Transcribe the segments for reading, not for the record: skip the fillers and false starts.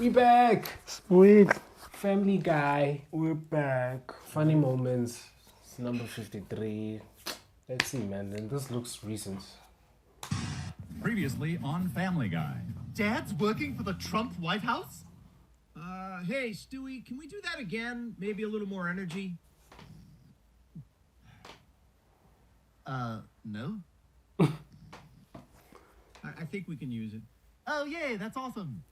We back. Sweet. Family Guy. We're back. Funny moments. It's number 53. Let's see, man. And this looks recent. Previously on Family Guy. Dad's working for the Trump White House? Hey, Stewie, can we do that again? Maybe a little more energy? No. I think we can use it. Oh, yay, that's awesome.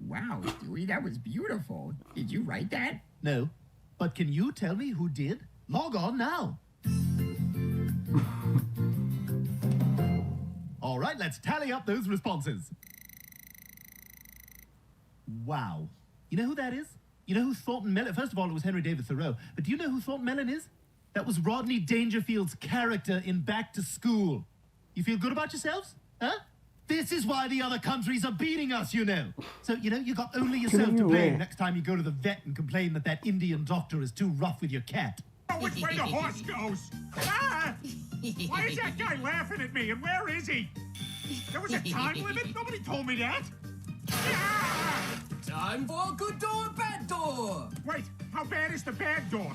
Wow, Stewie, that was beautiful. Did you write that? No, but can you tell me who did? Log on now. All right, let's tally up those responses. Wow. You know who that is? You know who Thornton Mellon... First of all, it was Henry David Thoreau. But do you know who Thornton Mellon is? That was Rodney Dangerfield's character in Back to School. You feel good about yourselves? Huh? This is why the other countries are beating us, you know. So, you know, you got only yourself to blame next time you go to the vet and complain that that Indian doctor is too rough with your cat. Which way the horse goes? Ah! Why is that guy laughing at me? And where is he? There was a time limit? Nobody told me that. Ah! Time for good door, bad door. Wait, how bad is the bad door?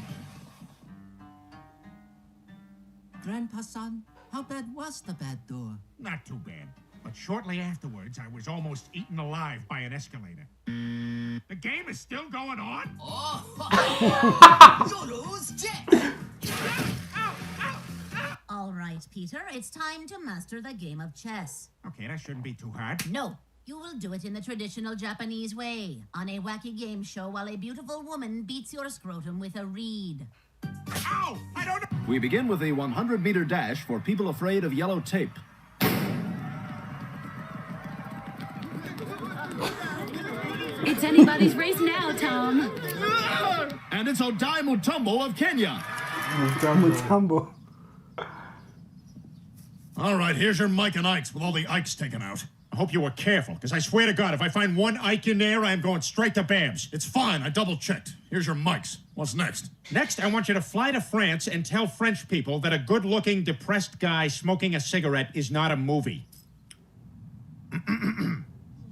Grandpa son, how bad was the bad door? Not too bad. But shortly afterwards, I was almost eaten alive by an escalator. The game is still going on? Oh, you lose, Jack. Ow! Ow! Ow! All right, Peter, it's time to master the game of chess. Okay, that shouldn't be too hard. No, you will do it in the traditional Japanese way, on a wacky game show while a beautiful woman beats your scrotum with a reed. Ow! I don't know. We begin with a 100-meter dash for people afraid of yellow tape. It's anybody's race now, Tom. And it's Odai Mutombo of Kenya. Mutombo. All right, here's your Mike and Ikes with all the Ikes taken out. I hope you were careful, because I swear to God, if I find one Ike in there, I am going straight to Babs. It's fine, I double-checked. Here's your Mikes. What's next? Next, I want you to fly to France and tell French people that a good-looking, depressed guy smoking a cigarette is not a movie.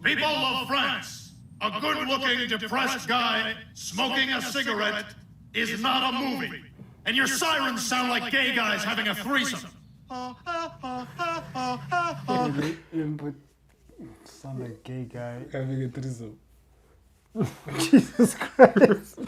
People of France, a good-looking, depressed guy smoking a cigarette is not a movie. And your sirens sound like gay guys having a threesome. Sound like gay guy. Having a threesome. Jesus Christ.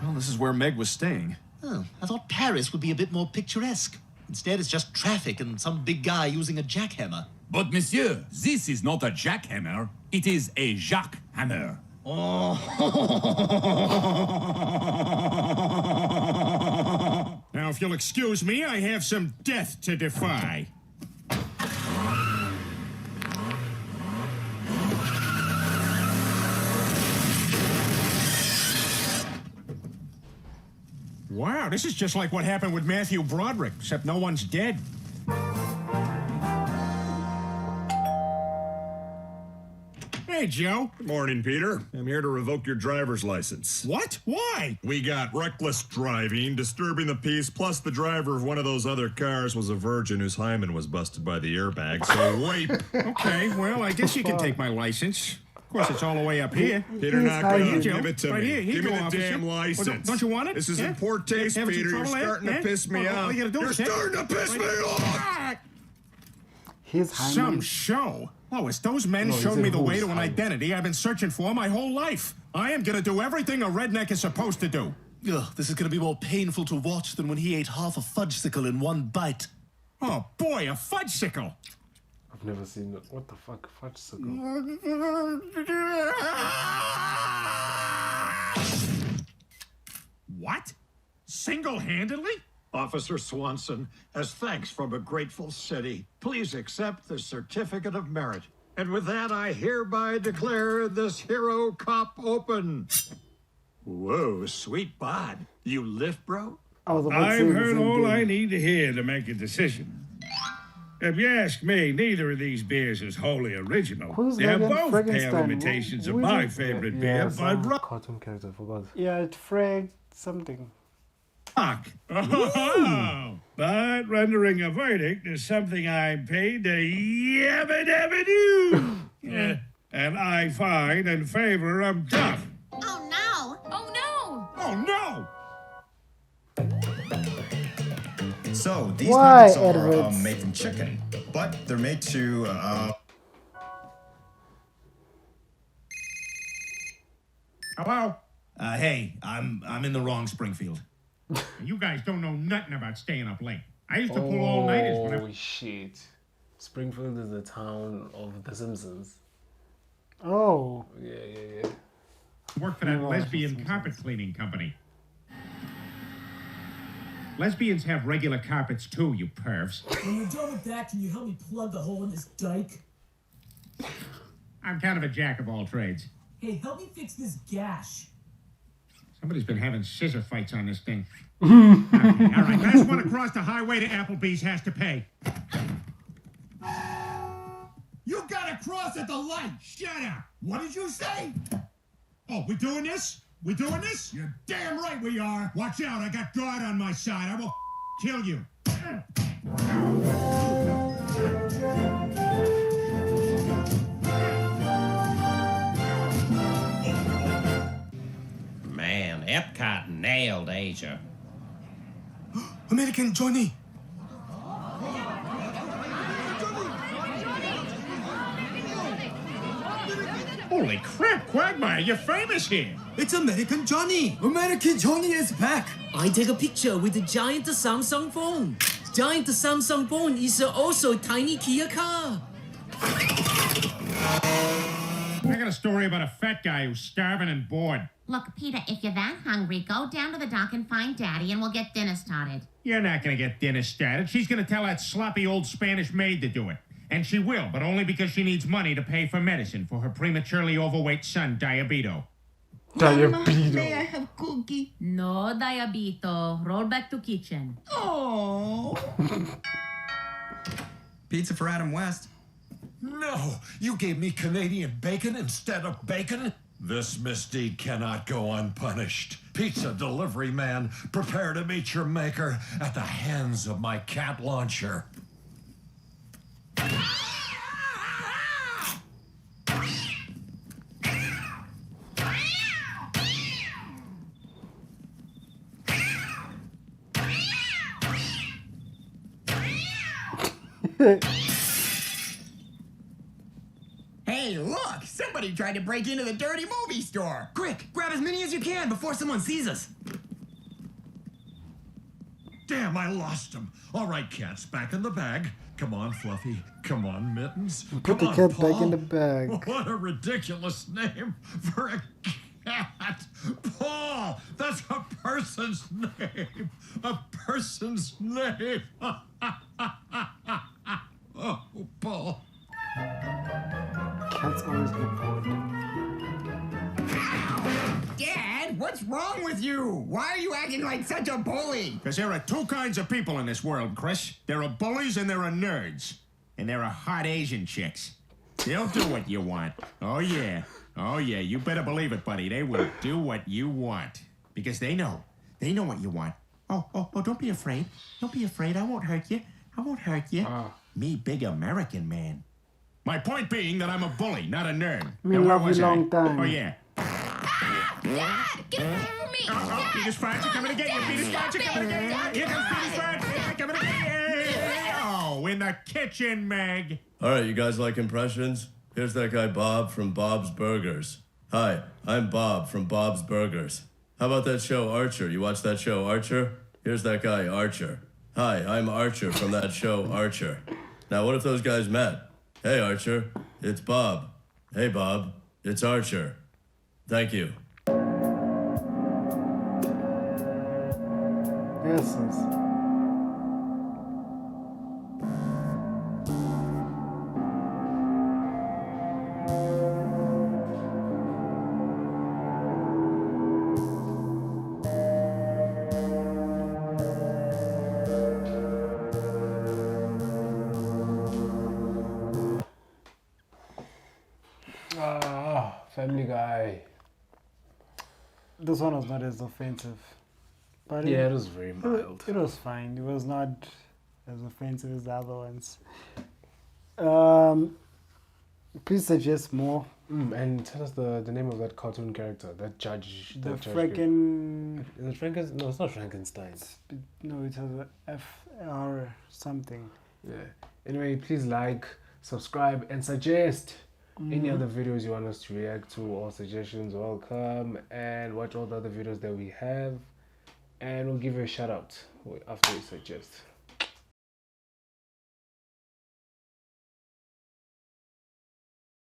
Well, this is where Meg was staying. Oh, I thought Paris would be a bit more picturesque. Instead, it's just traffic and some big guy using a jackhammer. But, monsieur, this is not a jackhammer. It is a jackhammer. Oh. Now, if you'll excuse me, I have some death to defy. Wow, this is just like what happened with Matthew Broderick, except no one's dead. Hey, Joe. Good morning, Peter. I'm here to revoke your driver's license. What? Why? We got reckless driving, disturbing the peace, plus the driver of one of those other cars was a virgin whose hymen was busted by the airbag, so rape. Okay, well, I guess you can take my license. Of course, it's all the way up here. Peter, knock it off. Joe. Give it to Right me. here. Here Give you me go, the officer. damn Well, license. don't you want it? This is Yeah? in poor taste, Having some Peter. You're trouble there? starting to Yeah? piss me Well, all off. you gotta do You're is starting to piss me off! His Some hymen. show. Lois, those men No, showed he's me in the way whose to an hymen? identity I've been searching for my whole life. I am gonna do everything a redneck is supposed to do. Ugh, this is going to be more painful to watch than when he ate half a fudgesicle in one bite. Oh boy, a fudgesicle. I've never seen it. What the fuck? Fudgesicle. What? Single-handedly? Officer Swanson, as thanks from a grateful city, please accept the Certificate of Merit. And with that, I hereby declare this hero cop open. Whoa, sweet bod. You lift, bro? I was about to say I've the heard same all thing. I need to hear to make a decision. If you ask me, neither of these beers is wholly original. Who's They're Megan both Frankenstein? pale imitations of Who is my it? favorite Yeah, beer, some Bud cartoon character, I forgot. Yeah, it's Frank something. Rock. Oh, but rendering a verdict is something I'm paid to yabba dabba do. Yeah. And I find and favor 'em tough. Oh no! Oh no! Oh no! So these Why, nuggets are Edwards? made from chicken, but they're made to. Hello? Hey, I'm in the wrong Springfield. You guys don't know nothing about staying up late. I used to pull all-nighters when I... Oh shit! Springfield is the town of The Simpsons. Oh. Yeah. worked for that No, lesbian carpet cleaning company. Lesbians have regular carpets too, you pervs. When you're done with that, can you help me plug the hole in this dike? I'm kind of a jack of all trades. Hey, help me fix this gash. Somebody's been having scissor fights on this thing. Okay, all right, last one across the highway to Applebee's has to pay. You gotta cross at the light. Shut up. What did you say? Oh, we doing this? We doing this? You're damn right we are. Watch out, I got God on my side. I will kill you. Man, Epcot nailed Asia. American Johnny. Holy crap, Quagmire, you're famous here. It's American Johnny. American Johnny is back. I take a picture with the giant Samsung phone. Giant Samsung phone is also tiny Kia car. I got a story about a fat guy who's starving and bored. Look, Peter, if you're that hungry, go down to the dock and find Daddy, and we'll get dinner started. You're not gonna get dinner started. She's gonna tell that sloppy old Spanish maid to do it. And she will, but only because she needs money to pay for medicine for her prematurely overweight son, Diabito. May I have cookie? No, Diabito. Roll back to kitchen. Oh. Pizza for Adam West. No, you gave me Canadian bacon instead of bacon? This misdeed cannot go unpunished. Pizza delivery man, prepare to meet your maker at the hands of my cat launcher. Hey, look! Somebody tried to break into the dirty movie store! Quick, grab as many as you can before someone sees us! Damn, I lost him. All right, cats, back in the bag. Come on, Fluffy. Come on, Mittens. Put the Come on, cat back Paul. in the bag. What a ridiculous name for a cat. Paul, that's a person's name. A person's name. Oh, Paul. Cats always look bored. Dad, what's wrong with you? Why are you acting like such a bully? Because there are two kinds of people in this world, Chris. There are bullies and there are nerds. And there are hot Asian chicks. They'll do what you want. Oh, yeah. Oh, yeah. You better believe it, buddy. They will do what you want. Because they know. They know what you want. Oh, don't be afraid. Don't be afraid. I won't hurt you. I won't hurt you. Me, big American man. My point being that I'm a bully, not a nerd. We Now, where love you was I? long time. Oh, yeah. Dad, get away from me! Oh, Peter's Farts are coming to get you. Peter's Farts are coming to get you. Here comes Peter's Farts. Coming to get you. Oh, in the kitchen, Meg. All right, you guys like impressions? Here's that guy Bob from Bob's Burgers. Hi, I'm Bob from Bob's Burgers. How about that show Archer? You watch that show Archer? Here's that guy Archer. Hi, I'm Archer from that show Archer. Now, what if those guys met? Hey, Archer, it's Bob. Hey, Bob, it's Archer. Thank you. Yes, yes. this one was not as offensive. But Yeah, it was very mild. It was fine. It was not as offensive as the other ones. Please suggest more. And tell us the name of that cartoon character, that judge. The that judge Franken... Is it Frankenstein? No, it's not Frankenstein. No, it has a FR something. Yeah. Anyway, please like, subscribe, and suggest any Mhm. other videos you want us to react to. All suggestions welcome, and watch all the other videos that we have, and we'll give you a shout out after you suggest.